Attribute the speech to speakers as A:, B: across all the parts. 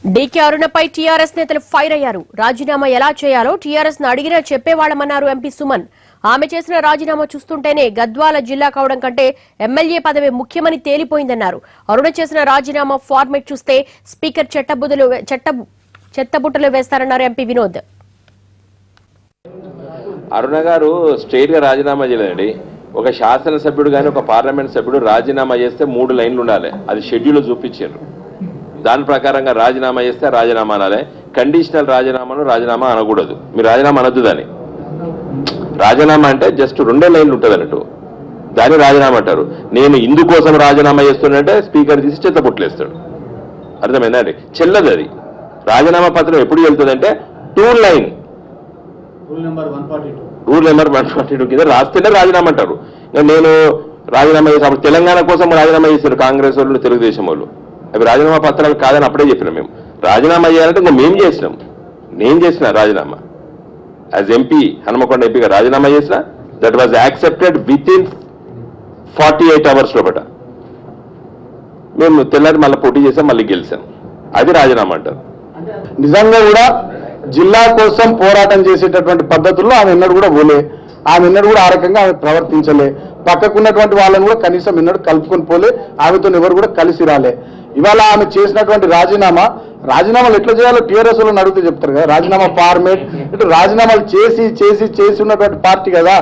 A: DK అరుణపై TRS నేతలు fire అయ్యారు. రాజీనామా ఎలా చేయాలో టీఆర్ఎస్ ను అడిగినా చెప్పేవాళ్లమన్నారు ఎంపీ సుమన్. ఆమె చేసిన రాజీనామా చూస్తుంటేనే గద్వాల జిల్లా కావడం కంటే ఎమ్మెల్యే పదవి ముఖ్యమని తేలిపోయిందన్నారు. అరుణ చేసిన రాజీనామా ఫార్మేట్ చూస్తే స్పీకర్ చెత్తబుట్టలు వేస్తారన్నారు ఎంపీ వినోద్.
B: అరుణ గారు స్ట్రైట్ గా రాజీనామా చేయలేదండి. ఒక శాసనసభ్యుడు కానీ ఒక పార్లమెంట్ సభ్యుడు రాజీనామా చేస్తే 3 లైన్లు ఉండాలి. అది షెడ్యూల్ చూపించారు. దాని ప్రకారంగా రాజీనామా చేస్తే రాజీనామా అనాలి. కండిషనల్ రాజీనామాను రాజీనామా అనకూడదు. మీరు రాజీనామా అనొద్దు. దాన్ని రాజీనామా అంటే జస్ట్ 2 లైన్లు ఉంటుంది అన్నట్టు, దాన్ని రాజీనామా అంటారు. నేను ఇందుకోసం రాజీనామా చేస్తున్నట్టే స్పీకర్ తీసి చెత్తపుట్లేస్తాడు. అర్థమైందా అండి? చెల్లదు అది. రాజీనామా పత్రం ఎప్పుడు వెళ్తుందంటే 2 లైన్ రూల్ నెంబర్ 142 కింద రాస్తేనే రాజీనామా అంటారు. నేను రాజీనామా చేసి అప్పుడు తెలంగాణ కోసం రాజీనామా చేశారు కాంగ్రెస్ వాళ్ళు, తెలుగుదేశం వాళ్ళు. అవి రాజీనామా పత్రాలు కాదని అప్పుడే చెప్పినాం. మేము రాజీనామా చేయాలంటే ఇంకా మేము చేసినాం. నేను చేసిన రాజీనామా యాజ్ ఎంపీ, హనుమకొండ ఎంపీగా రాజీనామా చేసిన. That was accepted with in 48 hours లోపల. మేము తెల్లారి మళ్ళీ పోటీ చేసాం, మళ్ళీ గెలిచాం. అది రాజీనామా అంటారు.
C: నిజంగా కూడా జిల్లా కోసం పోరాటం చేసేటటువంటి పద్ధతుల్లో ఆమె ఎన్నడూ కూడా పోలే. ఆమె ఎన్నడూ కూడా ఆ రకంగా ఆమె ప్రవర్తించలే. పక్కకున్నటువంటి వాళ్ళని కూడా కనీసం ఎన్నడూ కలుపుకొని పోలే. ఆమెతో ఎవరు కూడా కలిసి రాలే. ఇవాళ ఆమె చేసినటువంటి రాజీనామాలు ఎట్లా చేయాలో టీఆర్ఎస్ వాళ్ళని అడిగితే చెప్తారు కదా. రాజీనామా ఫార్మేట్ ఇటు రాజీనామాలు చేసి ఉన్నటువంటి పార్టీ కదా.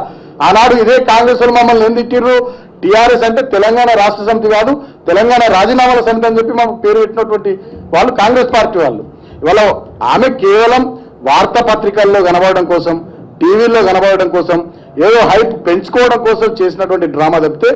C: ఆనాడు ఇదే కాంగ్రెస్ వాళ్ళు మమ్మల్ని ఎందుకు తిట్టిర్రు? టీఆర్ఎస్ అంటే తెలంగాణ రాష్ట్ర సమితి కాదు, తెలంగాణ రాజీనామాల సమితి అని చెప్పి మాకు పేరు పెట్టినటువంటి వాళ్ళు కాంగ్రెస్ పార్టీ వాళ్ళు. ఇవాళ ఆమె కేవలం వార్తాపత్రికల్లో కనబడడం కోసం, టీవీల్లో కనబడడం కోసం, ఏదో హైప్ పెంచుకోవడం కోసం చేసినటువంటి డ్రామా తప్పితే